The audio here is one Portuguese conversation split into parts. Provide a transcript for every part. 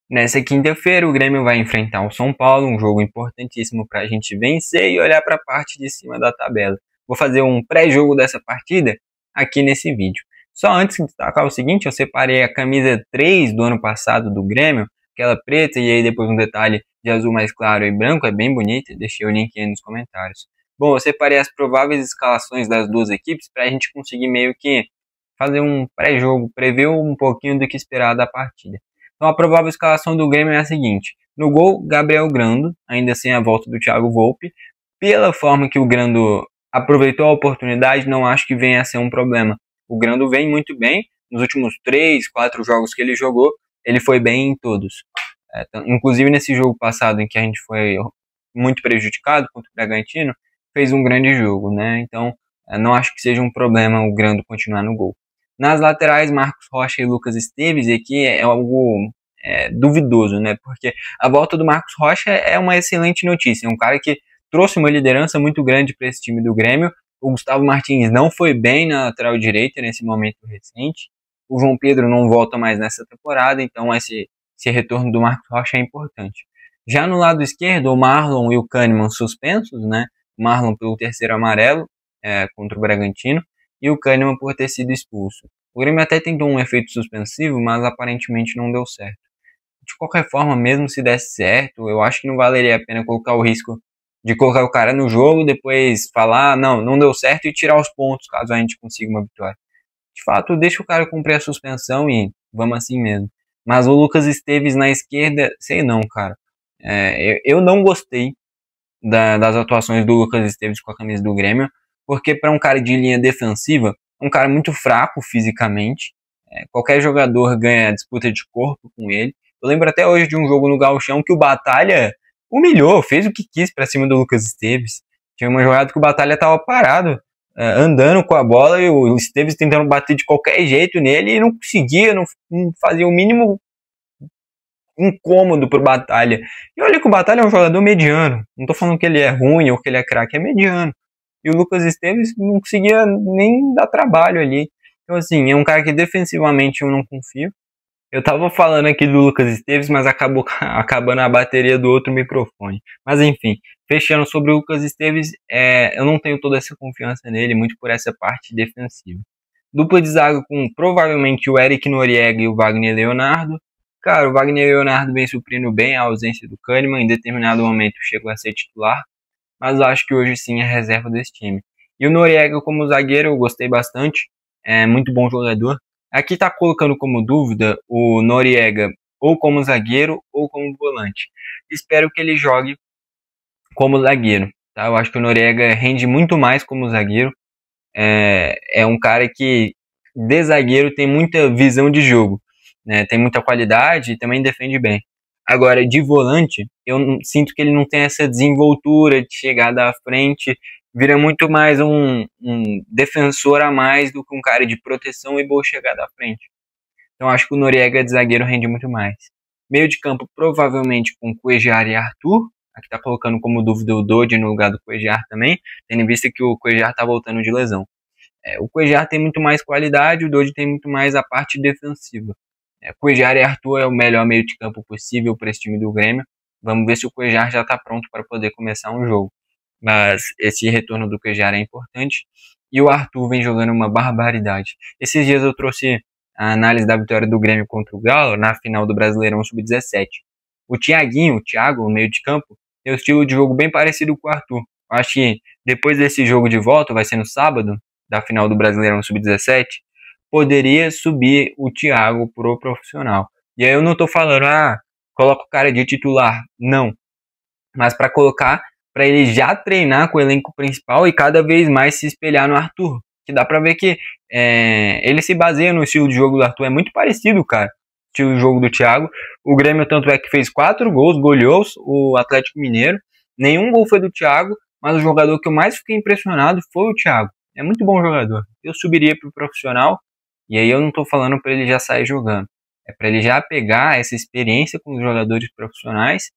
Nessa quinta-feira, o Grêmio vai enfrentar o São Paulo, um jogo importantíssimo para a gente vencer e olhar para a parte de cima da tabela. Vou fazer um pré-jogo dessa partida aqui nesse vídeo. Só antes de destacar o seguinte, eu separei a camisa 3 do ano passado do Grêmio, aquela preta, e aí depois um detalhe de azul mais claro e branco, é bem bonita, deixei o link aí nos comentários. Bom, eu separei as prováveis escalações das duas equipes para a gente conseguir meio que fazer um pré-jogo, prever um pouquinho do que esperar da partida. Então a provável escalação do Grêmio é a seguinte: no gol, Gabriel Grando, ainda sem a volta do Thiago Volpe. Pela forma que o Grando aproveitou a oportunidade, não acho que venha a ser um problema. O Grando vem muito bem, nos últimos 3, 4 jogos que ele jogou, ele foi bem em todos. Inclusive nesse jogo passado em que a gente foi muito prejudicado contra o Bragantino, fez um grande jogo, né? Então não acho que seja um problema o Grando continuar no gol. Nas laterais, Marcos Rocha e Lucas Esteves, e aqui é algo duvidoso, né? Porque a volta do Marcos Rocha é uma excelente notícia. É um cara que trouxe uma liderança muito grande para esse time do Grêmio. O Gustavo Martins não foi bem na lateral direita nesse momento recente. O João Pedro não volta mais nessa temporada, então esse retorno do Marcos Rocha é importante. Já no lado esquerdo, o Marlon e o Kahneman suspensos, né? O Marlon pelo terceiro amarelo contra o Bragantino, e o Kahneman por ter sido expulso. O Grêmio até tentou um efeito suspensivo, mas aparentemente não deu certo. De qualquer forma, mesmo se desse certo, eu acho que não valeria a pena colocar o risco de colocar o cara no jogo, depois falar, não deu certo e tirar os pontos, caso a gente consiga uma vitória. De fato, deixa o cara cumprir a suspensão e vamos assim mesmo. Mas o Lucas Esteves na esquerda, sei não, cara. Eu não gostei das atuações do Lucas Esteves com a camisa do Grêmio, porque para um cara de linha defensiva, um cara muito fraco fisicamente, qualquer jogador ganha disputa de corpo com ele. Eu lembro até hoje de um jogo no Gauchão que o Batalha humilhou, fez o que quis para cima do Lucas Esteves. Tinha uma jogada que o Batalha estava parado, andando com a bola, e o Esteves tentando bater de qualquer jeito nele e não conseguia, não fazia o mínimo incômodo pro Batalha. E olha que o Batalha é um jogador mediano. Não tô falando que ele é ruim ou que ele é craque, é mediano. E o Lucas Esteves não conseguia nem dar trabalho ali. Então, assim, é um cara que defensivamente eu não confio. Eu tava falando aqui do Lucas Esteves, mas acabou acabando a bateria do outro microfone. Mas enfim, fechando sobre o Lucas Esteves, eu não tenho toda essa confiança nele, muito por essa parte defensiva. Dupla de zaga com provavelmente o Eric Noriega e o Wagner Leonardo. Cara, o Wagner Leonardo vem suprindo bem a ausência do Kahneman, em determinado momento chegou a ser titular, mas eu acho que hoje sim é reserva desse time. E o Noriega como zagueiro eu gostei bastante, é muito bom jogador. Aqui tá colocando como dúvida o Noriega ou como zagueiro ou como volante. Espero que ele jogue como zagueiro, tá? Eu acho que o Noriega rende muito mais como zagueiro. É um cara que de zagueiro tem muita visão de jogo, né? Tem muita qualidade e também defende bem. Agora, de volante, eu sinto que ele não tem essa desenvoltura de chegada à frente, vira muito mais um defensor a mais do que um cara de proteção e boa chegada à frente. Então acho que o Noriega de zagueiro rende muito mais. Meio de campo, provavelmente com Cuéllar e Arthur. Aqui está colocando como dúvida o Dodi no lugar do Cuéllar também, tendo em vista que o Cuéllar está voltando de lesão. O Cuéllar tem muito mais qualidade, o Dodi tem muito mais a parte defensiva. Cuéllar e Arthur é o melhor meio de campo possível para esse time do Grêmio. Vamos ver se o Cuéllar já está pronto para poder começar um jogo. Mas esse retorno do Cuéllar é importante. E o Arthur vem jogando uma barbaridade. Esses dias eu trouxe a análise da vitória do Grêmio contra o Galo na final do Brasileirão Sub-17. O Thiago, no meio de campo, tem um estilo de jogo bem parecido com o Arthur. Acho que depois desse jogo de volta, vai ser no sábado, da final do Brasileirão Sub-17, poderia subir o Thiago pro profissional. E aí eu não tô falando, coloca o cara de titular. Não. Mas para colocar, para ele já treinar com o elenco principal e cada vez mais se espelhar no Arthur. Que dá pra ver que ele se baseia no estilo de jogo do Arthur. É muito parecido, cara, o estilo de jogo do Thiago. O Grêmio tanto é que fez 4 gols, goleou o Atlético Mineiro. Nenhum gol foi do Thiago, mas o jogador que eu mais fiquei impressionado foi o Thiago. É muito bom jogador. Eu subiria pro profissional, e aí eu não tô falando para ele já sair jogando. É para ele já pegar essa experiência com os jogadores profissionais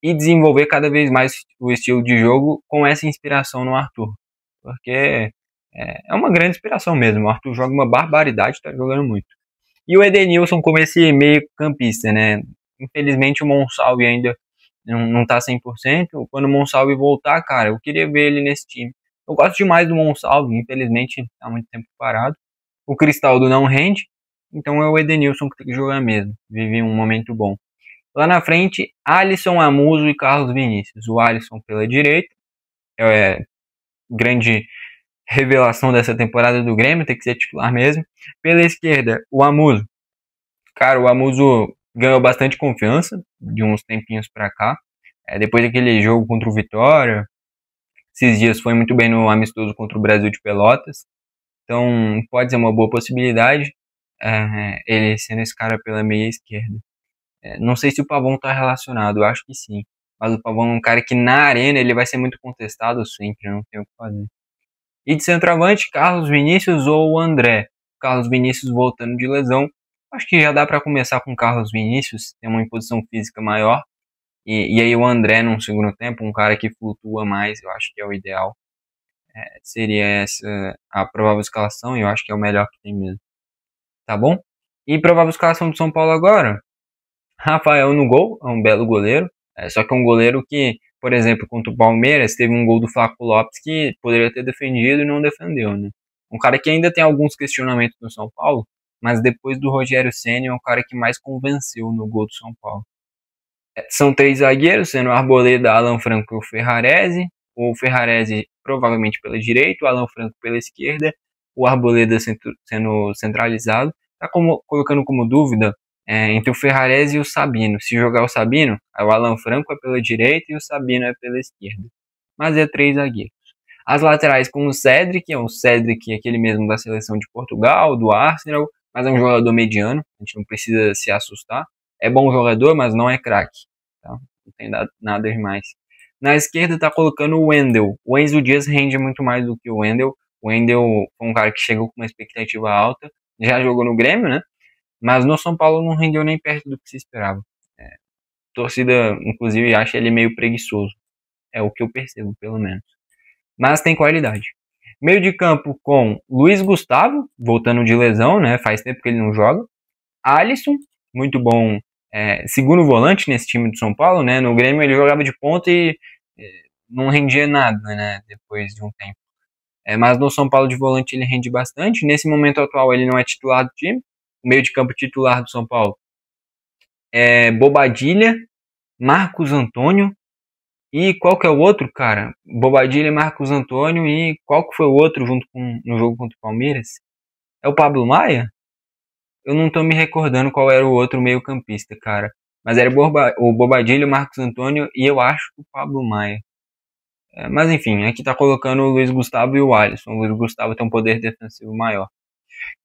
e desenvolver cada vez mais o estilo de jogo com essa inspiração no Arthur. Porque é uma grande inspiração mesmo. O Arthur joga uma barbaridade, tá jogando muito. E o Edenilson como esse meio campista, né? Infelizmente o Monsalve ainda não tá 100%. Quando o Monsalve voltar, cara, eu queria ver ele nesse time. Eu gosto demais do Monsalve, infelizmente tá muito tempo parado. O Cristaldo não rende, então é o Edenilson que tem que jogar mesmo. Vive um momento bom. Lá na frente, Alisson, Amuso e Carlos Vinícius. O Alisson pela direita, é grande revelação dessa temporada do Grêmio, tem que ser titular mesmo. Pela esquerda, o Amuso. Cara, o Amuso ganhou bastante confiança de uns tempinhos pra cá. Depois daquele jogo contra o Vitória, esses dias foi muito bem no amistoso contra o Brasil de Pelotas. Então pode ser uma boa possibilidade ele sendo esse cara pela meia esquerda. Não sei se o Pavão está relacionado, eu acho que sim. Mas o Pavão é um cara que na arena ele vai ser muito contestado sempre, não tem o que fazer. E de centroavante, Carlos Vinícius ou André. Carlos Vinícius voltando de lesão. Acho que já dá para começar com Carlos Vinícius, tem uma imposição física maior. E aí o André num segundo tempo, um cara que flutua mais, eu acho que é o ideal. Seria essa a provável escalação e eu acho que é o melhor que tem mesmo. Tá bom? E provável escalação do São Paulo agora. Rafael no gol, é um belo goleiro. Só que é um goleiro que, por exemplo, contra o Palmeiras, teve um gol do Flaco Lopes que poderia ter defendido e não defendeu, né? Um cara que ainda tem alguns questionamentos no São Paulo, mas depois do Rogério Ceni é o cara que mais convenceu no gol do São Paulo. São 3 zagueiros, sendo o Arboleda, Alan Franco e o Ferrarese. O Ferrarese provavelmente pela direita, o Alan Franco pela esquerda, o Arboleda sendo centralizado. Tá colocando como dúvida entre o Ferrarese e o Sabino. Se jogar o Sabino, o Alan Franco é pela direita e o Sabino é pela esquerda. Mas é 3 zagueiros. As laterais com o Cedric, aquele mesmo da seleção de Portugal, do Arsenal, mas é um jogador mediano, a gente não precisa se assustar. É bom jogador, mas não é craque. Tá? Não tem nada demais. Na esquerda tá colocando o Wendel. O Enzo Dias rende muito mais do que o Wendel. O Wendel foi um cara que chegou com uma expectativa alta. Já jogou no Grêmio, né? Mas no São Paulo não rendeu nem perto do que se esperava. Torcida, inclusive, acha ele meio preguiçoso. É o que eu percebo, pelo menos. Mas tem qualidade. Meio de campo com Luiz Gustavo, voltando de lesão, né? Faz tempo que ele não joga. Alisson, muito bom segundo volante nesse time do São Paulo, né? No Grêmio ele jogava de ponta e não rendia nada, né? Depois de um tempo. Mas no São Paulo de volante ele rende bastante. Nesse momento atual ele não é titular do time. O meio de campo titular do São Paulo é Bobadilha, Marcos Antônio e qual que é o outro, cara? Bobadilha, Marcos Antônio e qual que foi o outro no jogo contra o Palmeiras? É o Pablo Maia? Eu não tô me recordando qual era o outro meio campista, cara. Mas era o Bobadilha, o Marcos Antônio e eu acho que o Pablo Maia. Mas enfim, aqui tá colocando o Luiz Gustavo e o Alisson. O Luiz Gustavo tem um poder defensivo maior.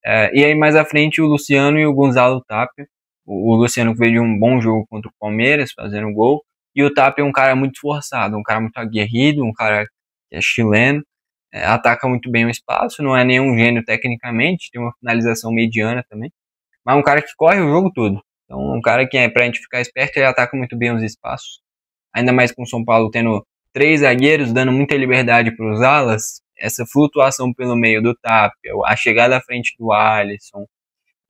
E aí mais à frente o Luciano e o Gonzalo Tapia. O Luciano veio de um bom jogo contra o Palmeiras, fazendo gol. E o Tapia é um cara muito esforçado, um cara muito aguerrido, um cara que é chileno. Ataca muito bem o espaço, não é nenhum gênio tecnicamente, tem uma finalização mediana também. Mas um cara que corre o jogo todo. Então um cara que pra gente ficar esperto, ele ataca muito bem os espaços. Ainda mais com o São Paulo tendo 3 zagueiros, dando muita liberdade para os alas. Essa flutuação pelo meio do Tapia, a chegada à frente do Alisson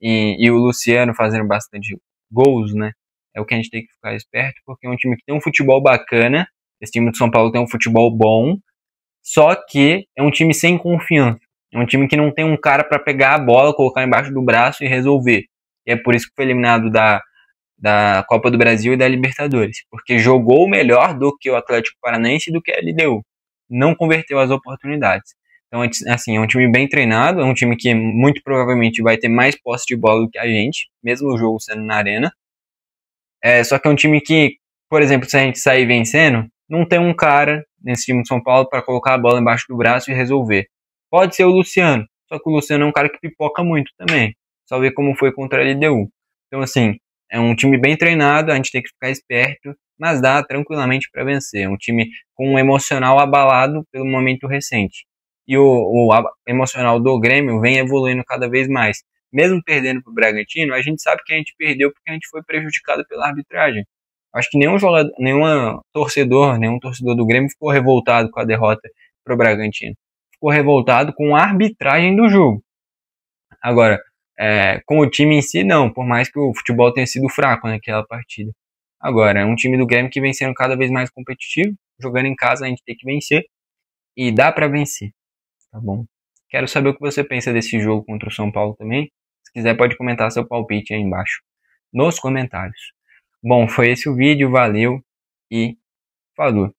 e o Luciano fazendo bastante gols, né? É o que a gente tem que ficar esperto, porque é um time que tem um futebol bacana. Esse time do São Paulo tem um futebol bom, só que é um time sem confiança. É um time que não tem um cara para pegar a bola, colocar embaixo do braço e resolver. E é por isso que foi eliminado da Copa do Brasil e da Libertadores, porque jogou melhor do que o Atlético Paranaense e do que a LDU. Não converteu as oportunidades. Então, assim, é um time bem treinado, é um time que muito provavelmente vai ter mais posse de bola do que a gente, mesmo o jogo sendo na arena. Só que é um time que, por exemplo, se a gente sair vencendo, não tem um cara nesse time de São Paulo para colocar a bola embaixo do braço e resolver. Pode ser o Luciano, só que o Luciano é um cara que pipoca muito também. Só ver como foi contra a LDU. Então, assim, é um time bem treinado, a gente tem que ficar esperto, mas dá tranquilamente para vencer. É um time com um emocional abalado pelo momento recente. E o emocional do Grêmio vem evoluindo cada vez mais. Mesmo perdendo para o Bragantino, a gente sabe que a gente perdeu porque a gente foi prejudicado pela arbitragem. Acho que nenhum torcedor do Grêmio ficou revoltado com a derrota para o Bragantino. Ficou revoltado com a arbitragem do jogo. Agora, com o time em si, não. Por mais que o futebol tenha sido fraco naquela partida. Agora, é um time do Grêmio que vem sendo cada vez mais competitivo. Jogando em casa a gente tem que vencer. E dá pra vencer, tá bom? Quero saber o que você pensa desse jogo contra o São Paulo também. Se quiser pode comentar seu palpite aí embaixo nos comentários. Bom, foi esse o vídeo, valeu e falou!